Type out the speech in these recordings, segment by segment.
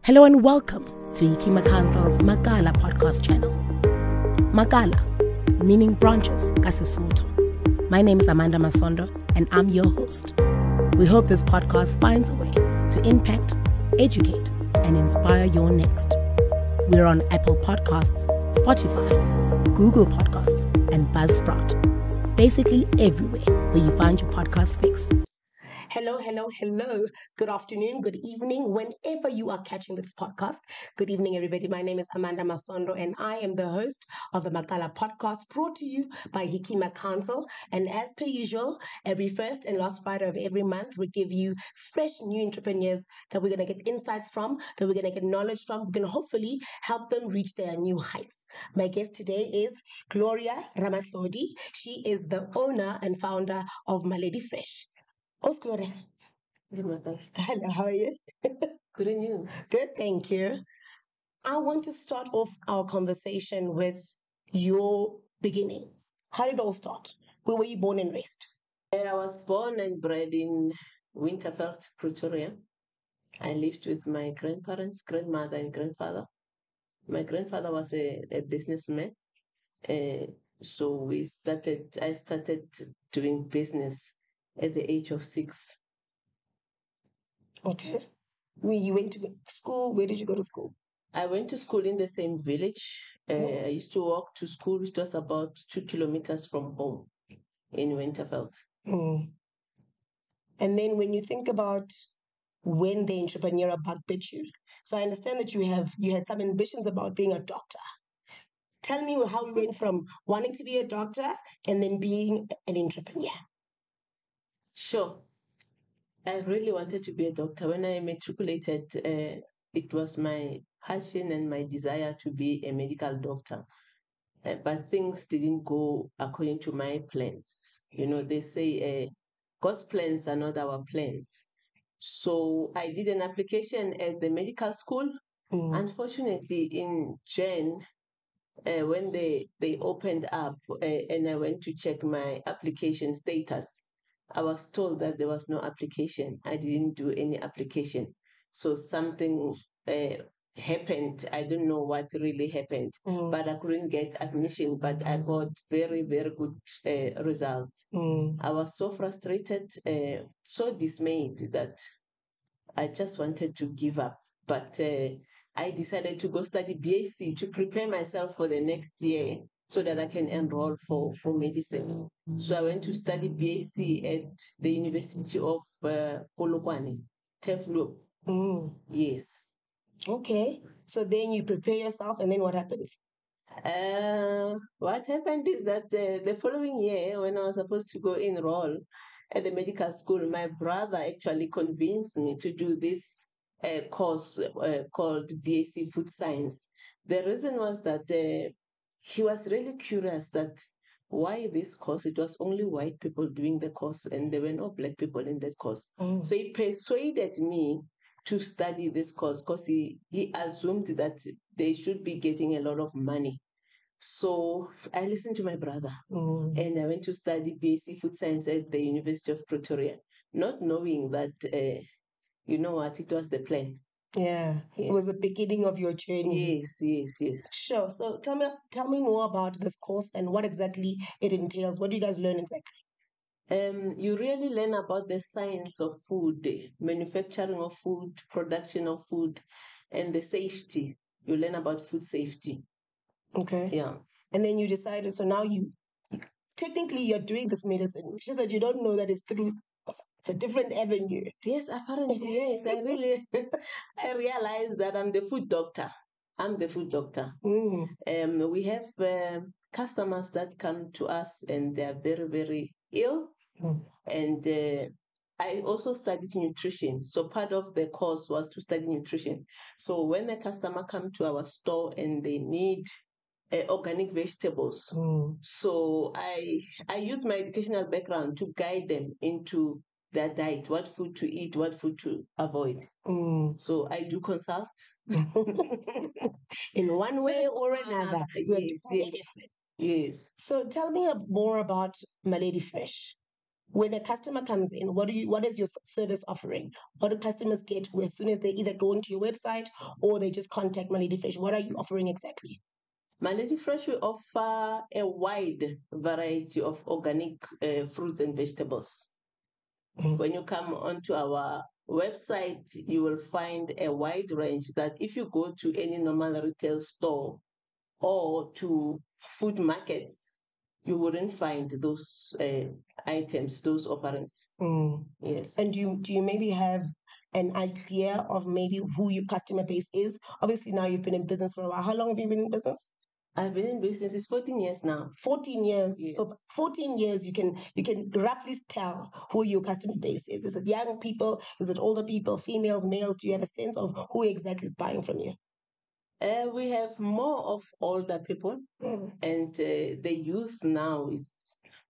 Hello and welcome to Dimakatso's Makala podcast channel. Makala, meaning branches, Kasisuthu. My name is Amanda Masondo and I'm your host. We hope this podcast finds a way to impact, educate, and inspire your next. We're on Apple Podcasts, Spotify, Google Podcasts, and Buzzsprout. Basically everywhere where you find your podcast fix. Hello. Good afternoon, good evening, whenever you are catching this podcast. Good evening, everybody. My name is Amanda Masondo, and I am the host of the Makala podcast brought to you by Dimakatso. And as per usual, every first and last Friday of every month, we give you fresh new entrepreneurs that we're going to get insights from, that we're going to get knowledge from. We're going to hopefully help them reach their new heights. My guest today is Ramahlodi. She is the owner and founder of Maledi Fresh. Gloria. Dimakatso. Hello, how are you? Good and you? Good, thank you. I want to start off our conversation with your beginning. How did it all start? Where were you born and raised? I was born and bred in Winterveld, Pretoria. I lived with my grandparents, grandmother and grandfather. My grandfather was a businessman. So I started doing business at the age of 6. Okay. When you went to school, where did you go to school? I went to school in the same village. I used to walk to school. It was about 2 kilometers from home in Winterveld. And then when you think about when the entrepreneurial bug bit you, so I understand that you had some ambitions about being a doctor. Tell me how you went from wanting to be a doctor and then being an entrepreneur. Sure. I really wanted to be a doctor. When I matriculated, it was my passion and my desire to be a medical doctor. But things didn't go according to my plans. You know, they say God's plans are not our plans. So I did an application at the medical school. Unfortunately, in Jan, when they opened up and I went to check my application status, I was told that there was no application. I didn't do any application. So something happened. I don't know what really happened, but I couldn't get admission, but I got very, very good results. I was so frustrated, so dismayed that I just wanted to give up. But I decided to go study BAc to prepare myself for the next year so that I can enroll for medicine. So I went to study BAc at the University of Polokwane, Teflo. Yes. Okay. So then you prepare yourself, and then what happens? What happened is that the following year, when I was supposed to go enroll at the medical school, my brother actually convinced me to do this course called BAc Food Science. The reason was that he was really curious that why this course. It was only white people doing the course, and there were no black people in that course. So he persuaded me to study this course because he assumed that they should be getting a lot of money. So I listened to my brother and I went to study BAc Food Science at the University of Pretoria, not knowing that, you know what, it was the plan. Yeah, yes. It was the beginning of your journey. Yes. Sure. So tell me more about this course and what exactly it entails. What do you guys learn exactly? You really learn about the science of food, manufacturing of food, production of food, and the safety. You learn about food safety. Okay. Yeah. And then you decided, so now technically you're doing this medicine. It's just that you don't know that it's through a different avenue. Yes, apparently, yes. I realized that I'm the food doctor. We have customers that come to us and they are very, very ill. And I also studied nutrition. So part of the course was to study nutrition. So when a customer comes to our store and they need organic vegetables, so I use my educational background to guide them into their diet, what food to eat, what food to avoid. So I do consult. In one way or another. Yes. So tell me more about Maledi Fresh. when a customer comes in, what is your service offering? What do customers get as soon as they either go into your website or they just contact Maledi Fresh? What are you offering exactly? Maledi Fresh, we offer a wide variety of organic fruits and vegetables. When you come onto our website, you will find a wide range that if you go to any normal retail store or to food markets, you wouldn't find those items, those offerings. Yes. And do you maybe have an idea of maybe who your customer base is? Obviously, now you've been in business for a while. How long have you been in business? I've been in business, it's 14 years now. 14 years. Yes. So 14 years, you can roughly tell who your customer base is. Is it young people? Is it older people, females, males? Do you have a sense of who exactly is buying from you? We have more of older people, and the youth now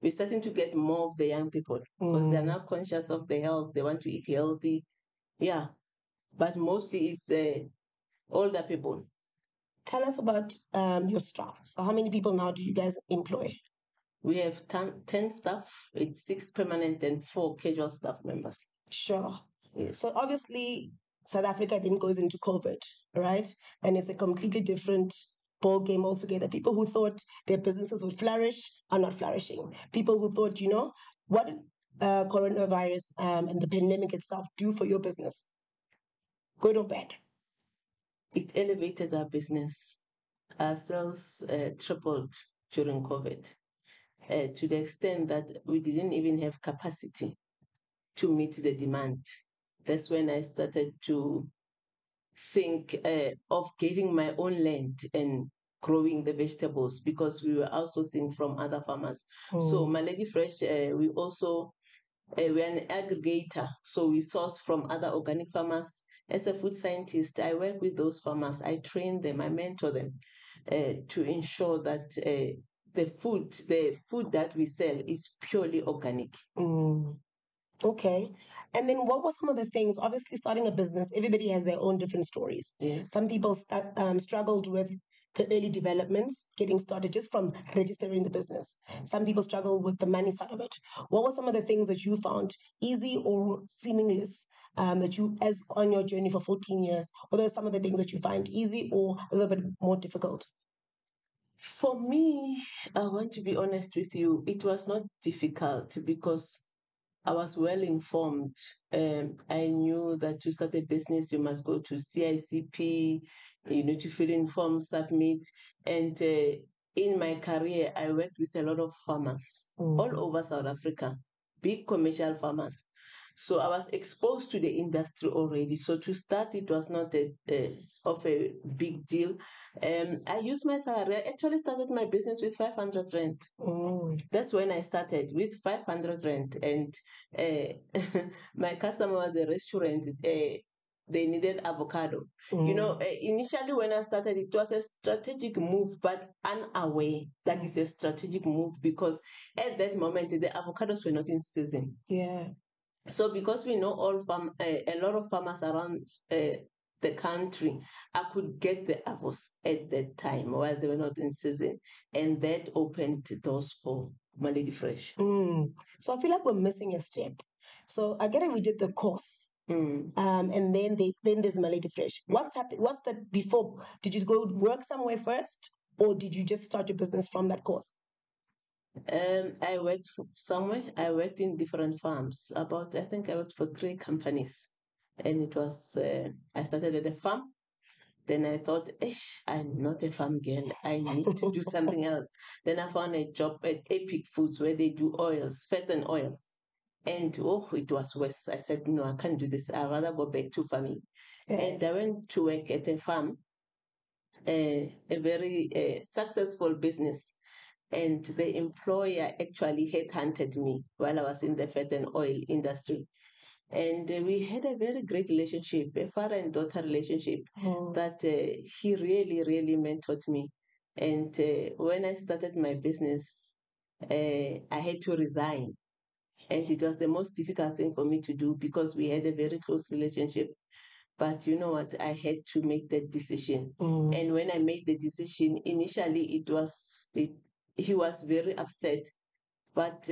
we're starting to get more of the young people because they're now conscious of their health. They want to eat healthy. Yeah, but mostly it's older people. Tell us about your staff. So how many people now do you guys employ? We have 10 staff. It's 6 permanent and 4 casual staff members. Sure. Yes. So obviously, South Africa then goes into COVID, right? And it's a completely different ball game altogether. People who thought their businesses would flourish are not flourishing. People who thought, what did coronavirus and the pandemic itself do for your business? Good or bad? It elevated our business. Our sales tripled during COVID to the extent that we didn't even have capacity to meet the demand. That's when I started to think of getting my own land and growing the vegetables because we were outsourcing from other farmers. So Maledi Fresh, we also we're an aggregator, so we source from other organic farmers. As a food scientist, I work with those farmers. I train them, I mentor them to ensure that the food that we sell is purely organic. Okay. And then what were some of the things? Obviously, starting a business, everybody has their own different stories. Yes. Some people struggled with the early developments, getting started just from registering the business. Some people struggle with the money side of it. What were some of the things that you found easy or seamless that you, as on your journey for 14 years, what are some of the things that you find easy or a little bit more difficult? For me, I want to be honest with you, it was not difficult because I was well informed. I knew that to start a business, you must go to CICP, you need to fill in forms, submit. And in my career, I worked with a lot of farmers all over South Africa, big commercial farmers. So I was exposed to the industry already. So to start, it was not of a big deal. I used my salary. I actually started my business with 500 rand. That's when I started with 500 rand. And my customer was a restaurant. They needed avocado. Initially when I started, it was a strategic move, but unaware that is a strategic move because at that moment, the avocados were not in season. Yeah. So because we know a lot of farmers around the country, I could get the avos at that time while they were not in season. And that opened doors for Maledi Fresh. So I feel like we're missing a step. So I get it, we did the course. And then there's Maledi Fresh. What's happened? What's that before? Did you go work somewhere first? Or did you just start your business from that course? I worked somewhere. I worked in different farms. I think I worked for 3 companies. And it was, I started at a farm. Then I thought, I'm not a farm girl. I need to do something else. Then I found a job at Epic Foods where they do oils, fats and oils. And it was worse. I said, no, I can't do this. I'd rather go back to farming. Yeah. And I went to work at a farm, a very successful business. And the employer actually headhunted me while I was in the fat and oil industry. And we had a very great relationship, a father and daughter relationship that he really, really mentored me. And when I started my business, I had to resign. And it was the most difficult thing for me to do because we had a very close relationship. But you know what? I had to make that decision. And when I made the decision, initially he was very upset. But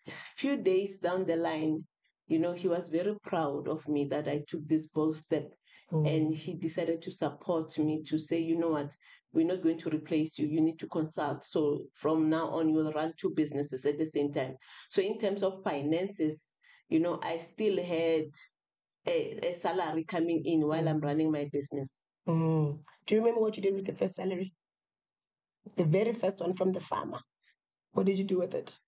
few days down the line, he was very proud of me that I took this bold step. And he decided to support me to say, you know what, we're not going to replace you. You need to consult. So from now on, you will run two businesses at the same time. So in terms of finances, I still had a salary coming in while I'm running my business. Do you remember what you did with the first salary? The very first one from the farmer. What did you do with it?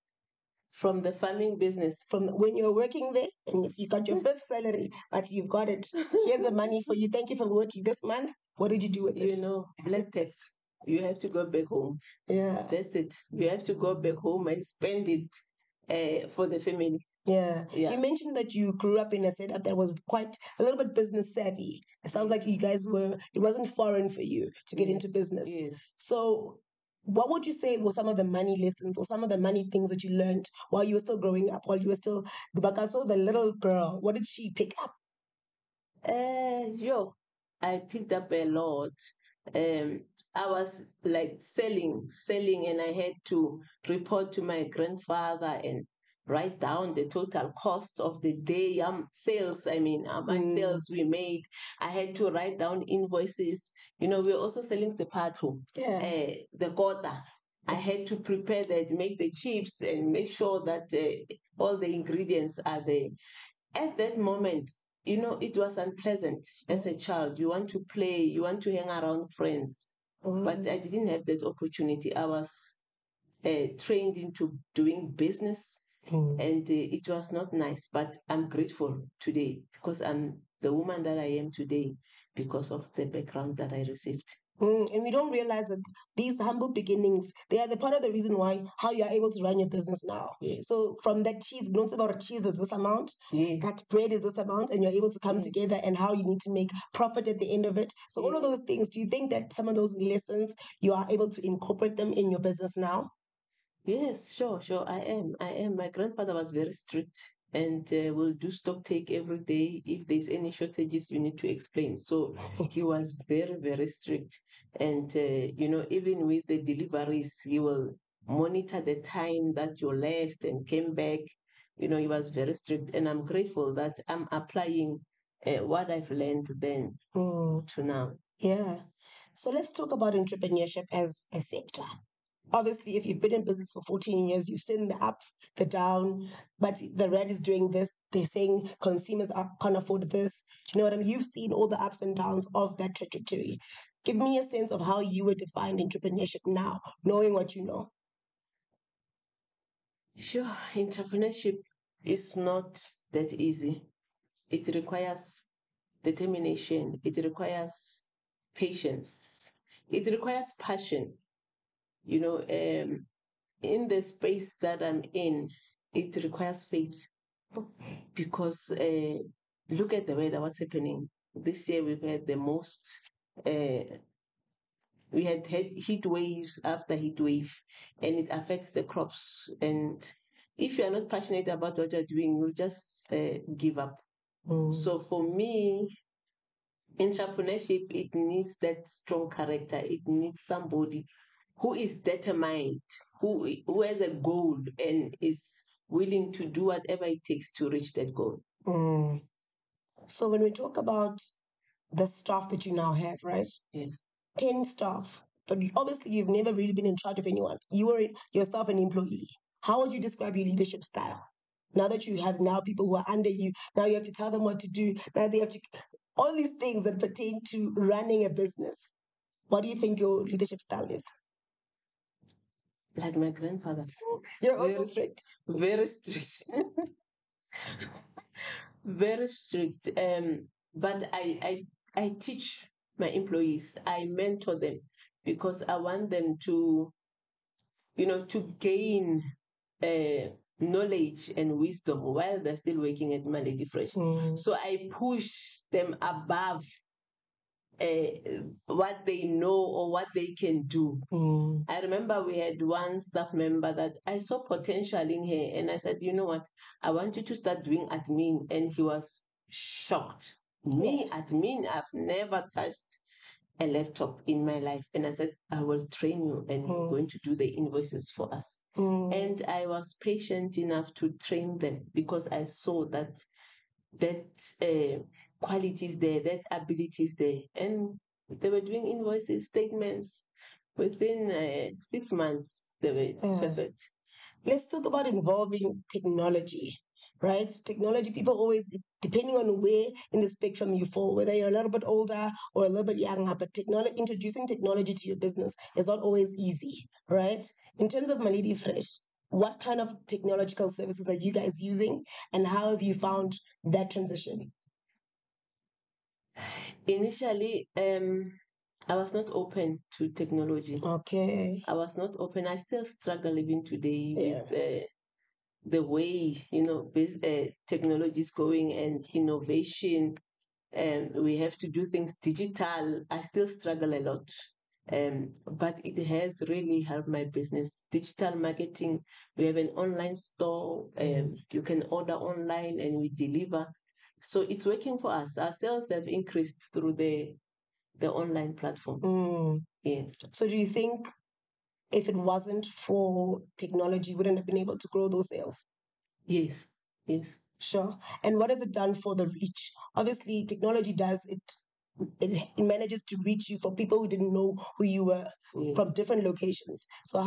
From the farming business. From when you're working there and you got your first salary, but you've got it. Here's the money for you. Thank you for working this month. What did you do with it? Black tax. You have to go back home. Yeah. That's it. You have to go back home and spend it for the family. Yeah. You mentioned that you grew up in a setup that was quite a little bit business savvy. It sounds like you guys it wasn't foreign for you to get into business. Yes. So what would you say were some of the money lessons or some of the money things that you learned while you were still growing up, while you were still Dimakatso, the little girl? What did she pick up? I picked up a lot. I was like selling, and I had to report to my grandfather and write down the total cost of the day sales. My sales we made. I had to write down invoices. We're also selling sepato, the kota. I had to prepare that, make the chips, and make sure that all the ingredients are there. At that moment, it was unpleasant as a child. You want to play, you want to hang around friends. But I didn't have that opportunity. I was trained into doing business, and it was not nice. But I'm grateful today because I'm the woman that I am today because of the background that I received. And we don't realize that these humble beginnings, they are the part of the reason why, how you are able to run your business now. Yes. So from that cheese, don't say about cheese is this amount, that bread is this amount, and you're able to come together and how you need to make profit at the end of it. So all of those things, do you think that some of those lessons, you are able to incorporate them in your business now? Yes, sure. I am. My grandfather was very strict and will do stock take every day. If there's any shortages, you need to explain. So he was very, very strict. And, even with the deliveries, he will monitor the time that you left and came back. He was very strict. And I'm grateful that I'm applying what I've learned then to now. Yeah. So let's talk about entrepreneurship as a sector. Obviously, if you've been in business for 14 years, you've seen the up, the down, but the red is doing this. They're saying consumers can't afford this. Do you know what I mean? You've seen all the ups and downs of that trajectory. Give me a sense of how you would define entrepreneurship now, knowing what you know. Sure, entrepreneurship is not that easy. It requires determination. It requires patience. It requires passion. In the space that I'm in, it requires faith because look at the weather, what's happening. This year we've had the most, we had heat waves after heat wave, and it affects the crops. And if you're not passionate about what you're doing, you'll just give up. So for me, entrepreneurship, it needs that strong character. It needs somebody who is determined, who has a goal and is willing to do whatever it takes to reach that goal. So when we talk about the staff that you now have, right? Yes. 10 staff, but obviously you've never really been in charge of anyone. You were yourself an employee. How would you describe your leadership style? Now that you have now people who are under you, now you have to tell them what to do. Now they have to, all these things that pertain to running a business. What do you think your leadership style is? Like my grandfather's. You're also strict. Very strict. Very strict. But I teach my employees. I mentor them because I want them to, to gain knowledge and wisdom while they're still working at Maledi Fresh. So I push them above what they know or what they can do. I remember we had one staff member that I saw potential in her, and I said, you know what, I want you to start doing admin. And he was shocked. Me, admin, I've never touched a laptop in my life, and I said, I will train you, and you're going to do the invoices for us. And I was patient enough to train them because I saw that quality is there, that ability is there, and they were doing invoices, statements within 6 months. They were perfect. Let's talk about involving technology, right? Technology, people always, depending on where in the spectrum you fall, whether you're a little bit older or a little bit younger, but introducing technology to your business is not always easy, right? In terms of Maledi Fresh, what kind of technological services are you guys using, and how have you found that transition? Initially, I was not open to technology. Okay. I was not open. I still struggle even today with the way technology is going and innovation, and we have to do things digital. I still struggle a lot, but it has really helped my business. Digital marketing. We have an online store. You can order online and we deliver. So it's working for us. Our sales have increased through the online platform. Yes. So do you think if it wasn't for technology, you wouldn't have been able to grow those sales? Yes. Yes. Sure. And what has it done for the reach? Obviously, technology does it. It manages to reach you for people who didn't know who you were from different locations. So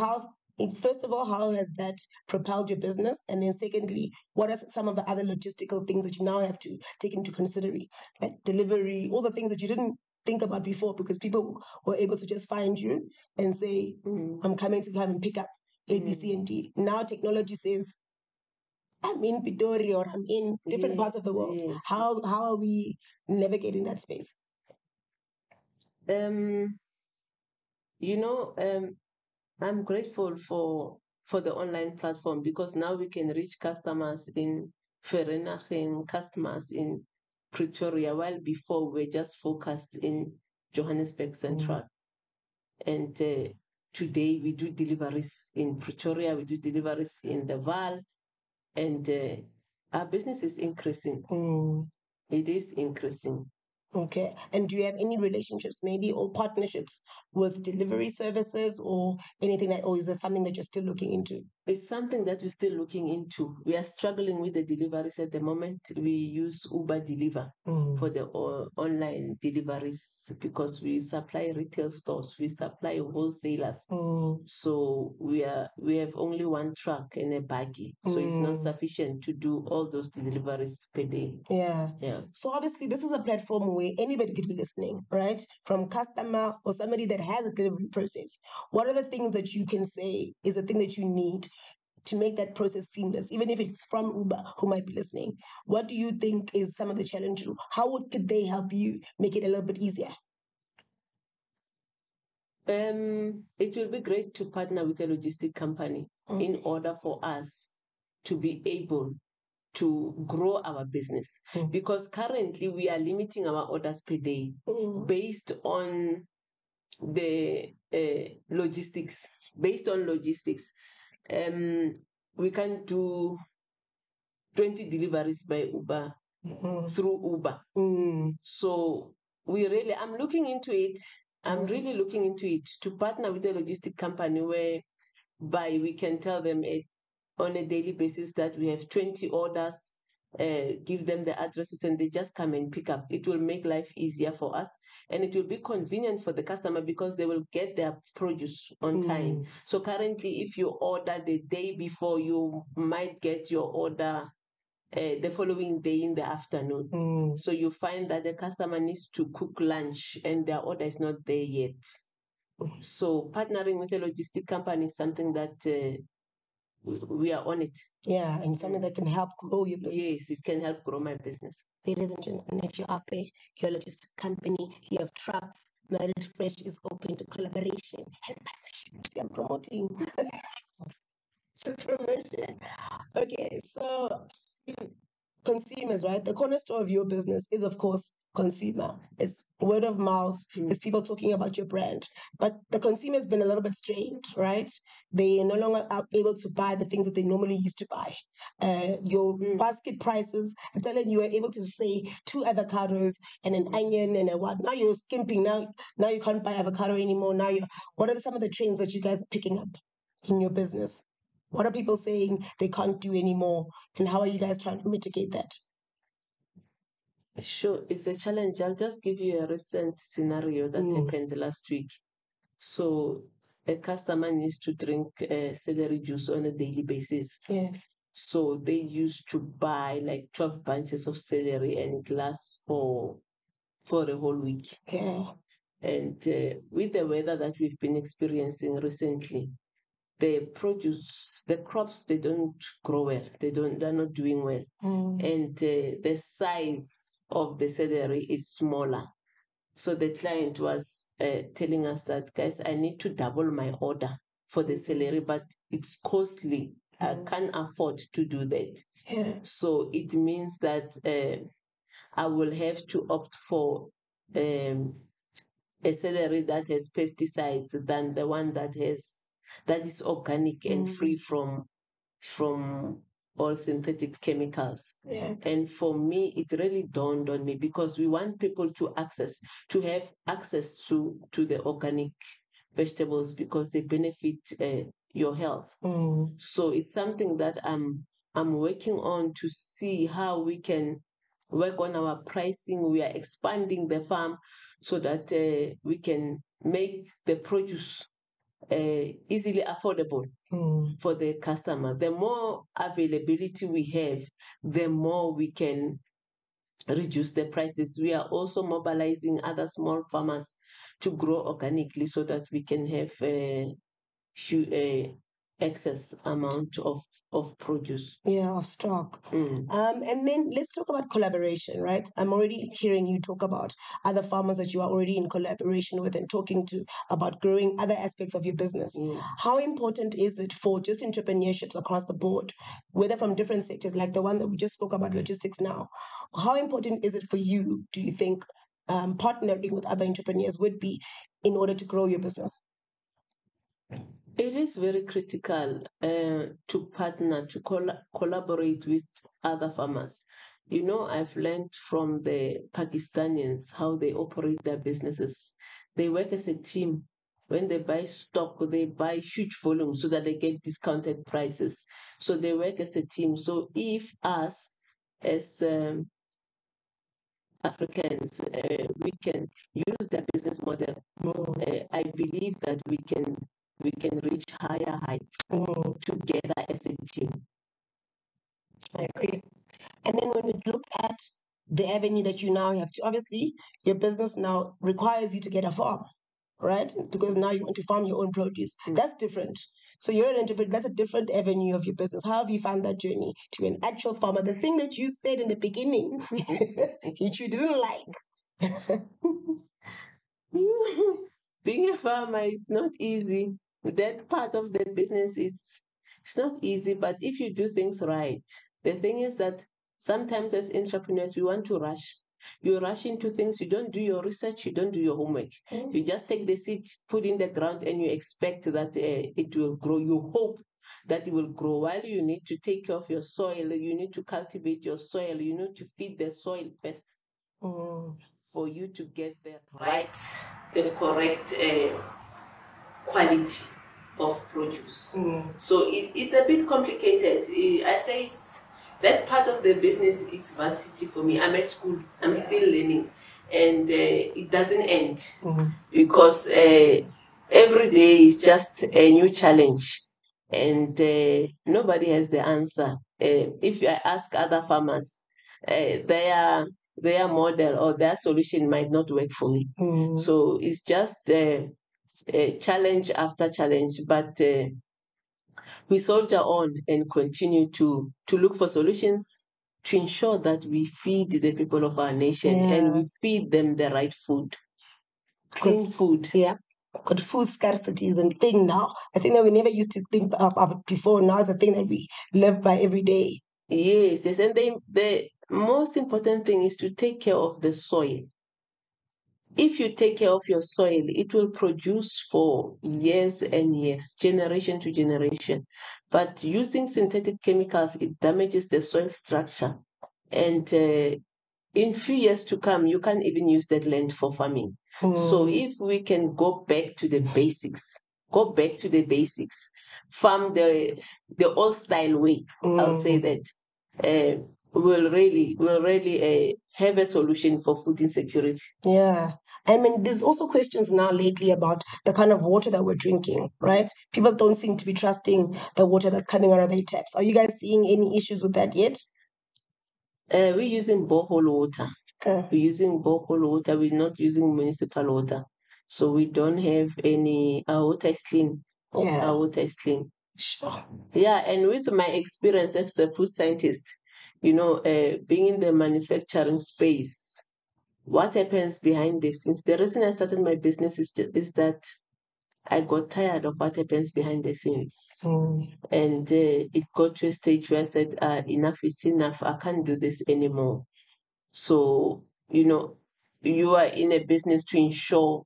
first of all, how has that propelled your business? And then secondly, what are some of the other logistical things that you now have to take into consideration, like delivery, all the things that you didn't think about before, because people were able to just find you and say, I'm coming to come and pick up A, B, C, and D. Now technology says, I'm in Pitori or I'm in different parts of the world. Yes. How are we navigating that space? I'm grateful for the online platform because now we can reach customers in Vereeniging, customers in Pretoria, while before we were just focused in Johannesburg Central. And today we do deliveries in Pretoria, we do deliveries in the Vaal, and our business is increasing. It is increasing. Okay. And do you have any relationships, maybe, or partnerships with delivery services or anything like, or is it something that you're still looking into? It's something that we're still looking into. We are struggling with the deliveries at the moment. We use Uber Deliver for the online deliveries because we supply retail stores, we supply wholesalers. So we have only one truck and a buggy. So it's not sufficient to do all those deliveries per day. Yeah. Yeah. So obviously this is a platform where anybody could be listening, right? From customer or somebody that has a delivery process. What are the things that you can say is the thing that you need to make that process seamless, even if it's from Uber who might be listening? What do you think is some of the challenges? How could they help you make it a little bit easier? It will be great to partner with a logistic company in order for us to be able to grow our business, because currently we are limiting our orders per day based on the logistics. Based on logistics, we can do 20 deliveries by Uber through Uber. So I'm looking into it. I'm really looking into it to partner with a logistic company whereby we can tell them on a daily basis that we have 20 orders, give them the addresses and they just come and pick up. It will make life easier for us and it will be convenient for the customer because they will get their produce on time. So currently, if you order the day before, you might get your order the following day in the afternoon. So you find that the customer needs to cook lunch and their order is not there yet. So partnering with a logistic company is something that we are on it. Yeah, and something that can help grow your business. Yes, it can help grow my business. Ladies and gentlemen, if you're out there, you're a logistic company, you have trucks, Maledi Fresh is open to collaboration and partnerships. I'm promoting. It's a promotion. Okay, so consumers, right? The cornerstone of your business is, of course, consumer. It's word of mouth. It's people talking about your brand. But the consumer has been a little bit strained, right? They no longer are able to buy the things that they normally used to buy. Your basket prices, I'm telling you, are able to say 2 avocados and an onion and a what. Now you're skimping. Now you can't buy avocado anymore. What are some of the trends that you guys are picking up in your business? What are people saying they can't do anymore? And how are you guys trying to mitigate that? Sure, it's a challenge. I'll just give you a recent scenario that happened last week. So a customer needs to drink celery juice on a daily basis. Yes. So they used to buy like 12 bunches of celery, and it lasts for a whole week. Yeah. And with the weather that we've been experiencing recently, the crops, they don't grow well. They're not doing well. And the size of the celery is smaller. So the client was telling us that, guys, I need to double my order for the celery, but it's costly. I can't afford to do that. Yeah. So it means that I will have to opt for a celery that has pesticides than the one that is organic and free from all synthetic chemicals. Yeah. And for me, it really dawned on me, because we want people to have access to the organic vegetables, because they benefit your health. So it's something that I'm working on to see how we can work on our pricing. We are expanding the farm so that we can make the produce easily affordable for the customer. The more availability we have, the more we can reduce the prices. We are also mobilizing other small farmers to grow organically so that we can have a excess amount of produce. Yeah, of stock. And then let's talk about collaboration, right? I'm already hearing you talk about other farmers that you are already in collaboration with and talking to about growing other aspects of your business. How important is it for just entrepreneurships across the board, whether from different sectors, like the one that we just spoke about, logistics now? How important is it for you, do you think, partnering with other entrepreneurs would be in order to grow your business? It is very critical to partner, to collaborate with other farmers. I've learned from the Pakistanis how they operate their businesses. They work as a team. When they buy stock, they buy huge volumes so that they get discounted prices. So they work as a team. So if us, as Africans, we can use their business model, I believe that we can reach higher heights together as a team. I agree. And then when we look at the avenue that you now have to, obviously, your business now requires you to get a farm, right? Because now you want to farm your own produce. That's different. So you're an entrepreneur, that's a different avenue of your business. How have you found that journey to be an actual farmer? The thing that you said in the beginning, which you didn't like. Being a farmer is not easy. That part of the business, it's not easy, but if you do things right, the thing is that sometimes as entrepreneurs, we want to rush. You rush into things, you don't do your research, you don't do your homework. You just take the seed, put in the ground, and you expect that it will grow. You hope that it will grow, while you need to take care of your soil, you need to cultivate your soil, you need to feed the soil first for you to get the correct quality of produce. So it's a bit complicated. I say that part of the business, it's varsity for me. I'm at school, I'm still learning, and it doesn't end because every day is just a new challenge, and nobody has the answer. If I ask other farmers, their model or their solution might not work for me. So it's just a challenge after challenge, but we soldier on and continue to look for solutions to ensure that we feed the people of our nation and we feed them the right food, clean food. Yeah. Because food scarcity is a thing now. A thing that we never used to think about before. Now it's a thing that we live by every day. Yes. And most important thing is to take care of the soil. If you take care of your soil, it will produce for years and years, generation to generation. But using synthetic chemicals, it damages the soil structure. And in few years to come, you can't even use that land for farming. So if we can go back to the basics, farm the old style way, I'll say that, we'll really have a solution for food insecurity. Yeah. I mean, there's also questions now lately about the kind of water that we're drinking, right? People don't seem to be trusting the water that's coming out of their taps. Are you guys seeing any issues with that yet? We're using borehole water. We're using borehole water. We're not using municipal water. So we don't have any, our water is clean. Yeah. Our water is clean. Sure. Yeah, and with my experience as a food scientist, being in the manufacturing space, what happens behind the scenes? The reason I started my business is that I got tired of what happens behind the scenes. And it got to a stage where I said, enough is enough. I can't do this anymore. So, you are in a business to ensure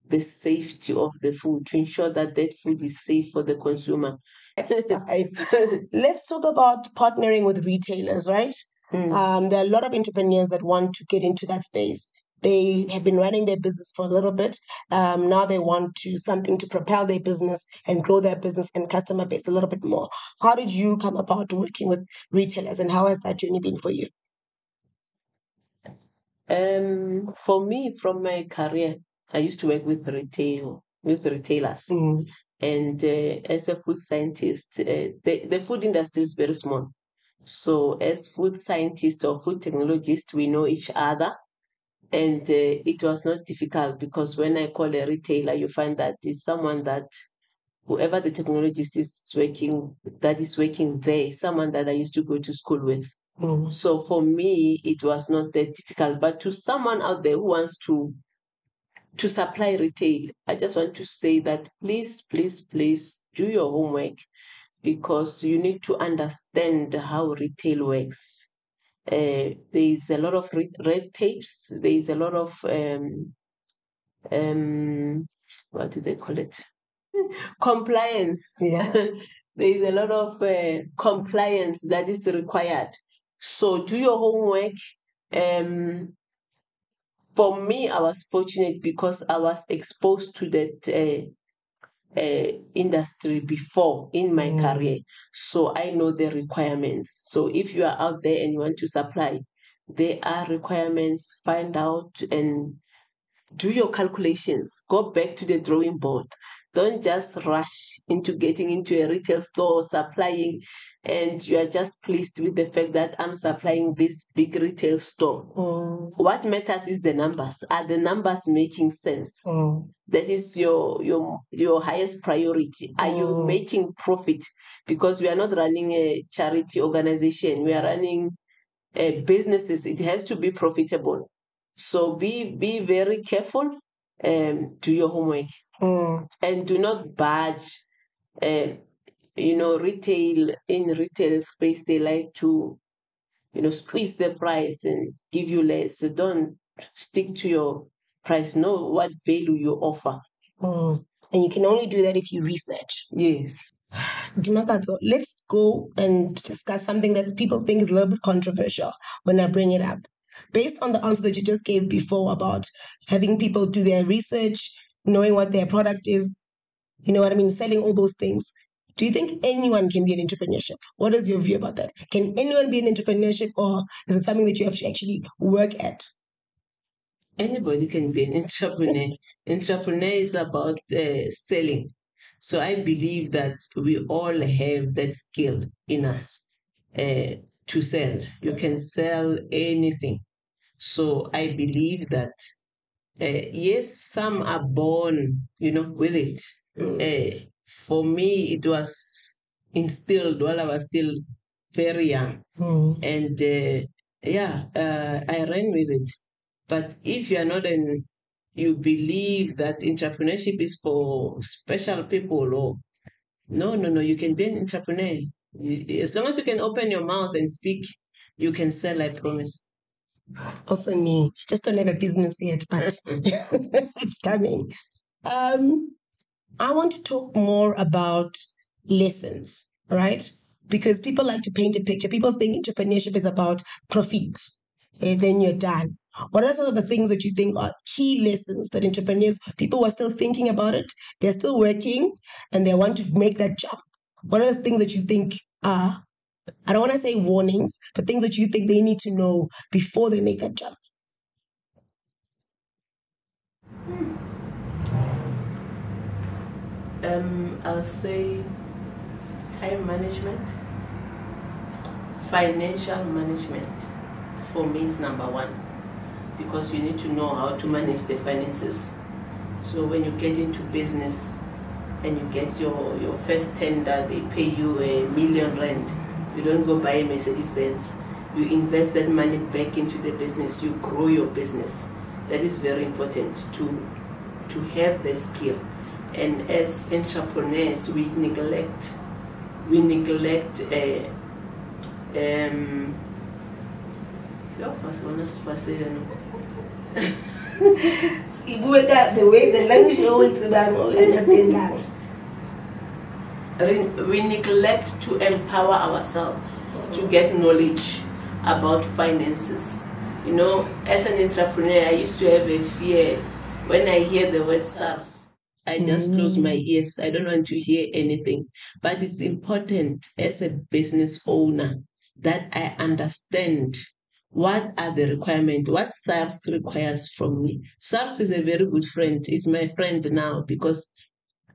the safety of the food, to ensure that food is safe for the consumer. Let's talk about partnering with retailers, right? There are a lot of entrepreneurs that want to get into that space. They have been running their business for a little bit. Now they want something to propel their business and grow their business and customer base a little bit more. How did you come about working with retailers, and how has that journey been for you? For me, from my career, I used to work with retailers. And as a food scientist, the food industry is very small. So as food scientists or food technologists, we know each other. And it was not difficult, because when I call a retailer, you find that it's someone that whoever the technologist is working there, someone that I used to go to school with. So for me, it was not that difficult. But to someone out there who wants to supply retail, I just want to say that please do your homework, because you need to understand how retail works. There is a lot of red tapes. There is a lot of what do they call it? Compliance. Yeah. There is a lot of compliance that is required. So do your homework. For me, I was fortunate because I was exposed to that industry before in my career. So I know the requirements. So if you are out there and you want to supply, there are requirements. Find out and do your calculations. Go back to the drawing board. Don't just rush into getting into a retail store supplying, and you are just pleased with the fact that I'm supplying this big retail store. What matters is the numbers. Are the numbers making sense? That is your highest priority. Are you making profit? Because we are not running a charity organization. We are running businesses. It has to be profitable. So be very careful. Do your homework, and do not budge. Retail space, they like to squeeze the price and give you less. So don't stick to your price. Know what value you offer. And you can only do that if you research. Yes. Dimakatso, let's go and discuss something that people think is a little bit controversial when I bring it up. Based on the answer that you just gave before about having people do their research, knowing what their product is, you know what I mean, selling all those things. Do you think anyone can be an entrepreneurship? What is your view about that? Can anyone be an entrepreneurship, or is it something that you have to actually work at? Anybody can be an entrepreneur. Entrepreneur is about selling. So I believe that we all have that skill in us to sell. You can sell anything. So I believe that, yes, some are born, with it. For me, it was instilled while I was still very young. And I ran with it. But if you are not you believe that entrepreneurship is for special people, or no, you can be an entrepreneur. As long as you can open your mouth and speak, You can sell, I promise. Also me, just don't have a business yet, but it's coming. I want to talk more about lessons, right? Because people like to paint a picture. People think entrepreneurship is about profit, and then you're done. What are some of the things that you think are key lessons that entrepreneurs, people who are still thinking about it, they're still working, and they want to make that jump? What are the things that you think are, I don't want to say warnings, but things that you think they need to know before they make that jump? I'll say time management, financial management for me is number one, because you need to know how to manage the finances. So when you get into business and you get your first tender, they pay you R1 million. You don't go buy a Mercedes Benz. You invest that money back into the business. You grow your business. That is very important to have the skill. And as entrepreneurs, we neglect The way the language we neglect to empower ourselves to get knowledge about finances. You know, as an entrepreneur, I used to have a fear when I hear the word SARS. I just close my ears. I don't want to hear anything. But it's important as a business owner that I understand what are the requirements, what SARS requires from me. SARS is a very good friend. It's my friend now because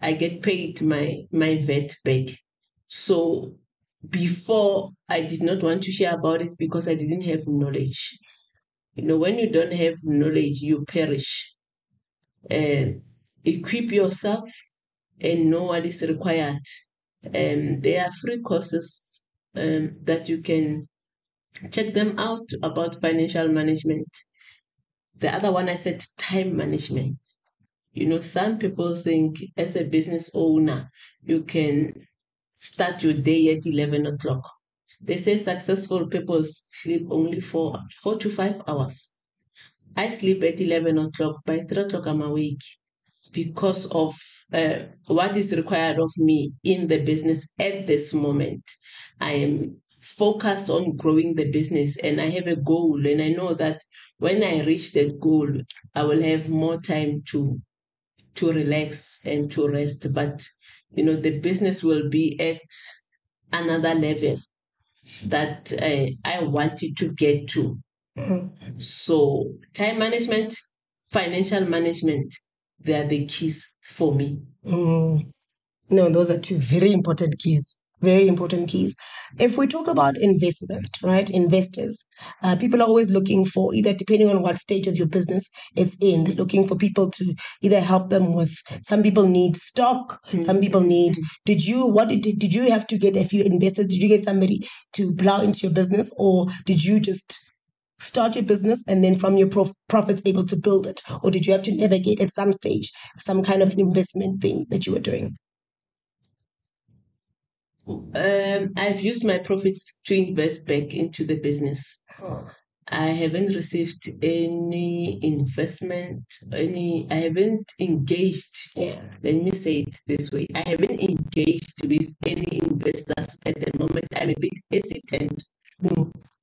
I get paid my VAT back. So before, I did not want to share about it because I didn't have knowledge. You know, when you don't have knowledge, you perish. Equip yourself and know what is required. There are free courses that you can check them out about financial management. The other one I said time management. You know, some people think as a business owner, you can start your day at 11 o'clock. They say successful people sleep only 4 to 5 hours. I sleep at 11 o'clock. By 3 o'clock, I'm awake because of what is required of me in the business at this moment. I am focused on growing the business and I have a goal, and I know that when I reach that goal, I will have more time to relax and to rest. But you know, the business will be at another level that I wanted to get to. So time management, financial management, they are the keys for me. No, those are two very important keys. Very important keys. If we talk about investment, right? Investors, people are always looking for, either depending on what stage of your business it's in, they're looking for people to either help them with. Some people need stock. Some people need. Did you have to get a few investors? Did you get somebody to plow into your business, or did you just start your business and then from your profits able to build it, or did you have to navigate at some stage some kind of an investment thing that you were doing? I've used my profits to invest back into the business. I haven't received any investment, I haven't engaged. Let me say it this way. I haven't engaged with any investors at the moment. I'm a bit hesitant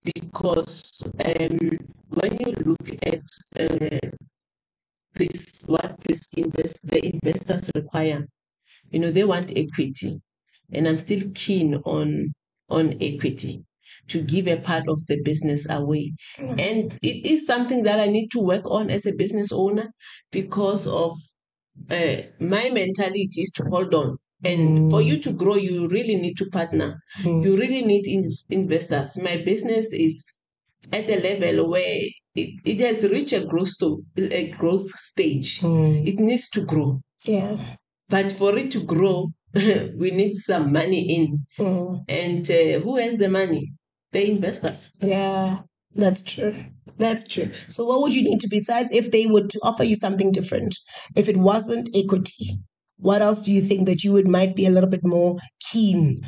because when you look at the investors require, you know, they want equity. And I'm still keen on equity to give a part of the business away. And it is something that I need to work on as a business owner because of my mentality is to hold on. And for you to grow, you really need to partner. You really need investors. My business is at a level where it has reached a growth stage. It needs to grow. Yeah. But for it to grow, we need some money in. And who has the money? The investors. Yeah, that's true. That's true. So what would you need to, besides if they were to offer you something different, if it wasn't equity, what else do you think that you might be a little bit more keen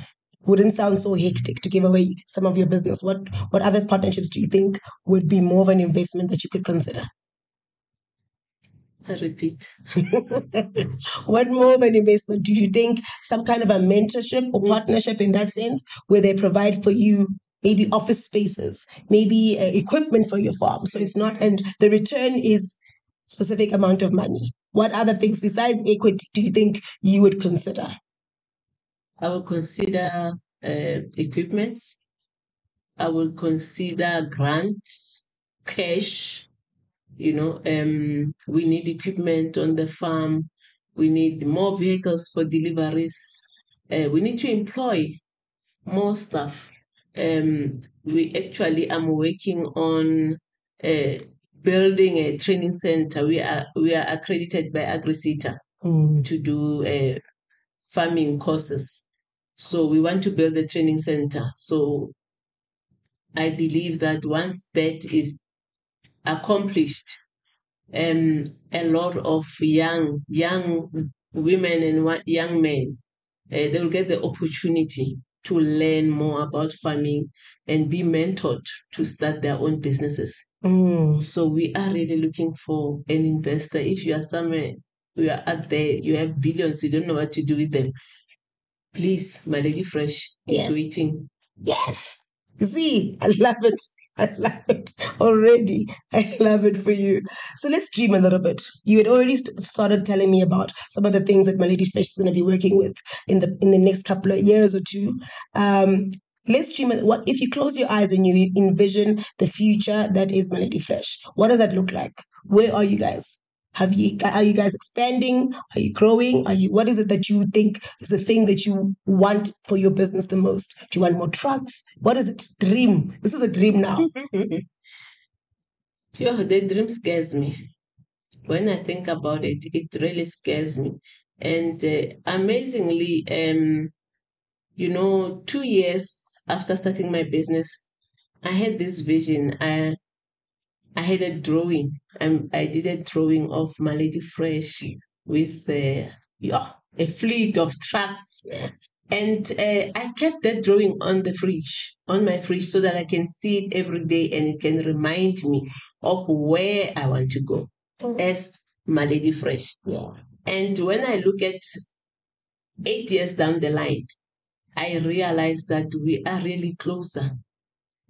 wouldn't sound so hectic to give away some of your business? What other partnerships do you think would be more of an investment that you could consider? I repeat. What more of an investment do you think? Some kind of a mentorship or partnership in that sense, where they provide for you maybe office spaces, maybe equipment for your farm. So it's not, and the return is specific amount of money. What other things besides equity do you think you would consider? I will consider equipments. I will consider grants, cash. We need equipment on the farm. We need more vehicles for deliveries. We need to employ more staff. We actually am working on building a training center. We are accredited by AgriSeta to do farming courses. So we want to build a training center. So I believe that once that is accomplished, a lot of young women and young men, they will get the opportunity to learn more about farming and be mentored to start their own businesses. So we are really looking for an investor. If you are somewhere, you are out there, you have billions, you don't know what to do with them, please, Maledi Fresh is waiting. Yes. See, I love it. I love it already. I love it for you. So let's dream a little bit. You had already started telling me about some of the things that Maledi Fresh is going to be working with in the next couple of years or two. Let's dream. What if you close your eyes and you envision the future that is Maledi Fresh? What does that look like? Where are you guys? Are you guys expanding? Are you growing? What is it that you think is the thing that you want for your business the most? Do you want more trucks? What is it? Dream. This is a dream now. The dream scares me. When I think about it, it really scares me. And amazingly, 2 years after starting my business, I had this vision. I had a drawing. I did a drawing of Maledi Fresh with a fleet of trucks. Yes. And I kept that drawing on my fridge, so that I can see it every day and it can remind me of where I want to go as Maledi Fresh. Yeah. And when I look at 8 years down the line, I realize that we are really closer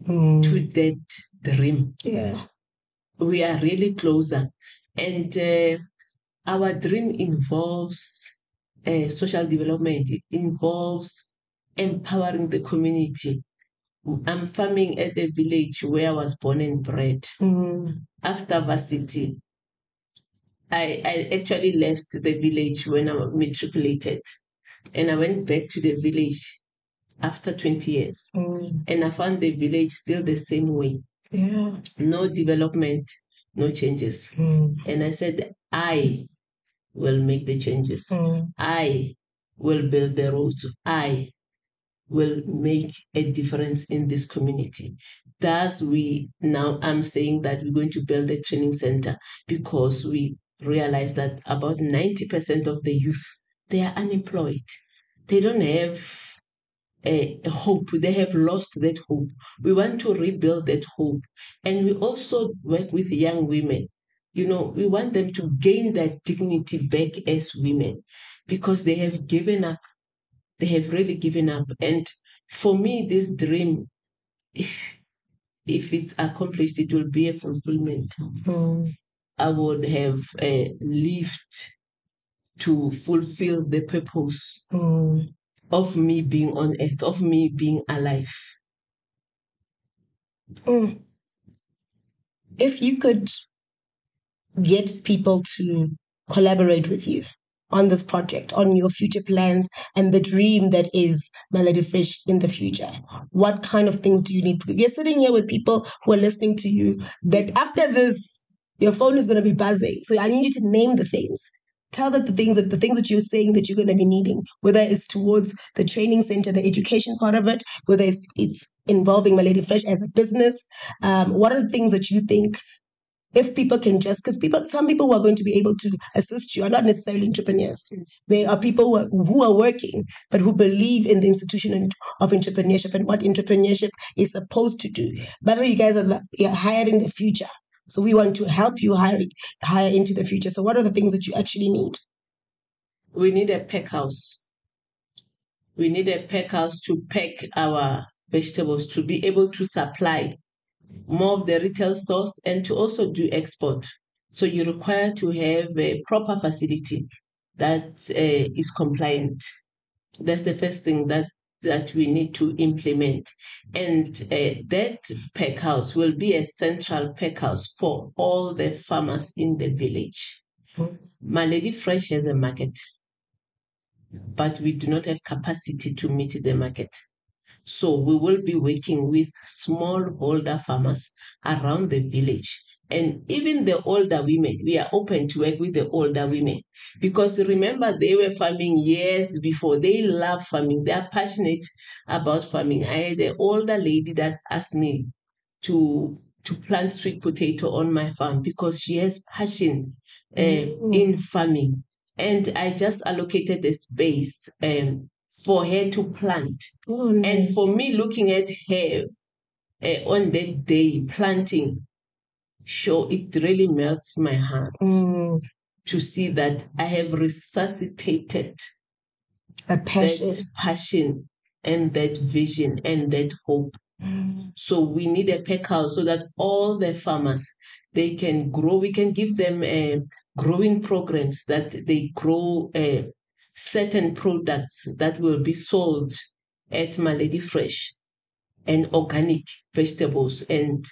to that dream. Yeah. We are really closer. And our dream involves social development. It involves empowering the community. I'm farming at a village where I was born and bred. After varsity, I actually left the village when I matriculated. And I went back to the village after 20 years. And I found the village still the same way. Yeah. No development, no changes. And I said, I will make the changes. I will build the roads. I will make a difference in this community. Thus, I'm saying that we're going to build a training center, because we realize that about 90% of the youth, they are unemployed. They don't have a hope. They have lost that hope. We want to rebuild that hope. And we also work with young women. We want them to gain that dignity back as women, because they have given up. They have really given up. And for me, this dream, if it's accomplished, it will be a fulfillment. I would have lived to fulfill the purpose of me being on earth, of me being alive. If you could get people to collaborate with you on this project, on your future plans and the dream that is Maledi Fresh in the future, what kind of things do you need? You're sitting here with people who are listening to you, that after this, your phone is going to be buzzing. So I need you to name the things. Tell them the things that you're saying that you're going to be needing, whether it's towards the training center, the education part of it, whether it's involving Maledi Fresh as a business. What are the things that you think if people can just, because some people who are going to be able to assist you are not necessarily entrepreneurs. They are people who are working, but who believe in the institution of entrepreneurship and what entrepreneurship is supposed to do. By the way, you guys are hiring the future. So we want to help you hire into the future. So what are the things that you actually need? We need a pack house. We need a pack house to pack our vegetables, to be able to supply more of the retail stores and to also do export. So you require to have a proper facility that is compliant. That's the first thing that we need to implement. And that pack house will be a central pack house for all the farmers in the village. Maledi Fresh has a market, but we do not have capacity to meet the market. So we will be working with smallholder farmers around the village. And even the older women, we are open to work with the older women. Because remember, they were farming years before. They love farming. They are passionate about farming. I had an older lady that asked me to plant sweet potato on my farm because she has passion in farming. And I just allocated the space for her to plant. Oh, nice. And for me, looking at her on that day planting, it really melts my heart to see that I have resuscitated that passion and that vision and that hope. So we need a pack house so that all the farmers, they can grow. We can give them growing programs that they grow certain products that will be sold at Maledi Fresh and organic vegetables. And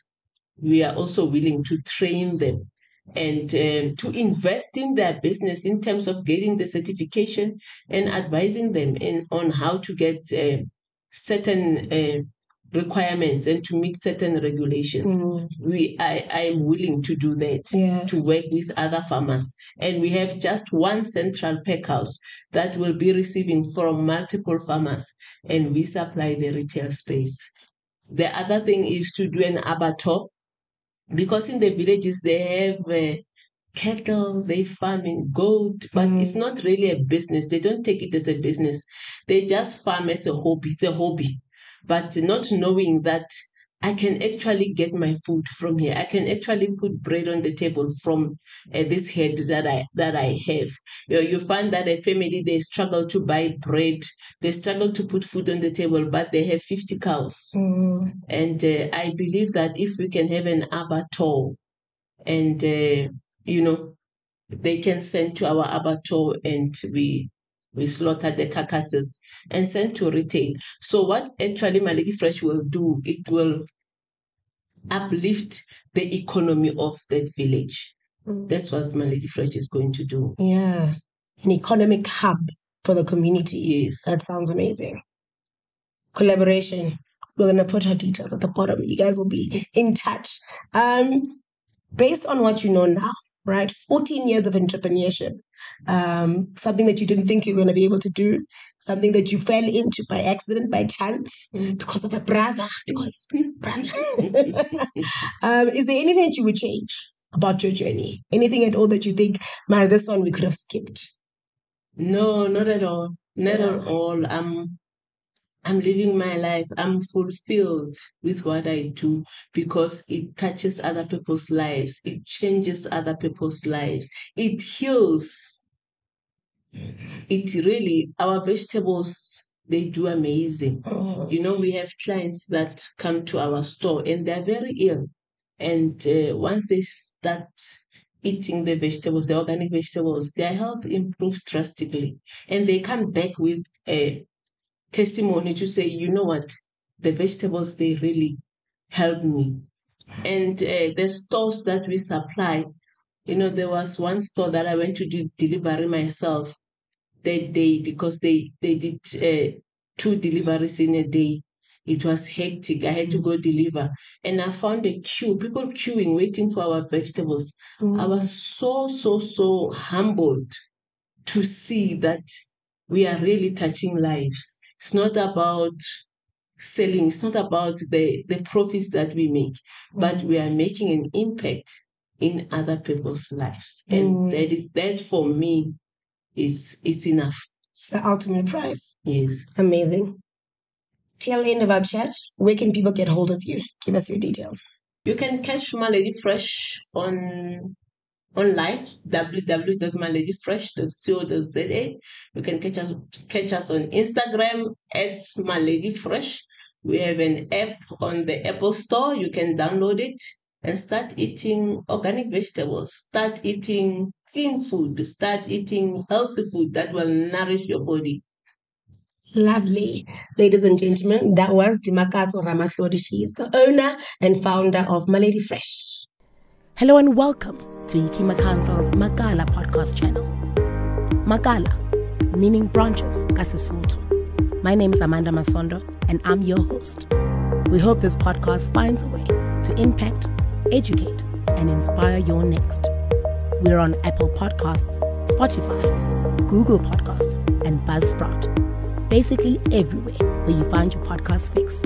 we are also willing to train them and to invest in their business in terms of getting the certification and advising them on how to get certain requirements and to meet certain regulations. I am willing to do that, to work with other farmers. And we have just one central pack house that will be receiving from multiple farmers, and we supply the retail space. The other thing is to do an abattoir, because in the villages they have cattle, they farming goat, but it's not really a business. They don't take it as a business. They just farm as a hobby. It's a hobby, but not knowing that I can actually get my food from here. I can actually put bread on the table from this head that I have. You find that a family, they struggle to buy bread. They struggle to put food on the table, but they have 50 cows. And I believe that if we can have an abattoir and, they can send to our abattoir and we slaughter the carcasses and send to retail. So what actually Maledi Fresh will do, it will uplift the economy of that village. That's what Maledi Fresh is going to do. Yeah, an economic hub for the community. Yes. That sounds amazing. Collaboration. We're going to put our details at the bottom. You guys will be in touch. Based on what you know now, right? 14 years of entrepreneurship, something that you didn't think you were going to be able to do, something that you fell into by accident, by chance, because of a brother, is there anything that you would change about your journey? Anything at all that you think, man, this one we could have skipped? No, not at all. Not at all. I'm living my life. I'm fulfilled with what I do because it touches other people's lives. It changes other people's lives. It heals. It really, our vegetables, they do amazing. We have clients that come to our store and they're very ill. And once they start eating the vegetables, the organic vegetables, their health improves drastically. And they come back with a testimony to say, you know what, the vegetables, they really helped me. And the stores that we supply, there was one store that I went to do delivery myself that day because they did 2 deliveries in a day. It was hectic. I had to go deliver. And I found a queue, people queuing, waiting for our vegetables. I was so humbled to see that we are really touching lives. It's not about selling. It's not about the profits that we make, but we are making an impact in other people's lives. And that for me is enough. It's the ultimate prize. Yes. Amazing. Till the end of our chat, where can people get hold of you? Give us your details. You can catch Maledi Fresh online, www.maledifresh.co.za. You can catch us on Instagram at Maledi Fresh. We have an app on the Apple Store. You can download it and start eating organic vegetables. Start eating clean food. Start eating healthy food that will nourish your body. Lovely. Ladies and gentlemen, that was Dimakatso Ramahlodi. She is the owner and founder of Maledi Fresh. Hello and welcome to Dimakatso's Makala podcast channel. Makala, meaning branches, Kasisuthu. My name is Amanda Masondo and I'm your host. We hope this podcast finds a way to impact, educate, and inspire your next. We're on Apple Podcasts, Spotify, Google Podcasts, and Buzzsprout. Basically everywhere where you find your podcast fix.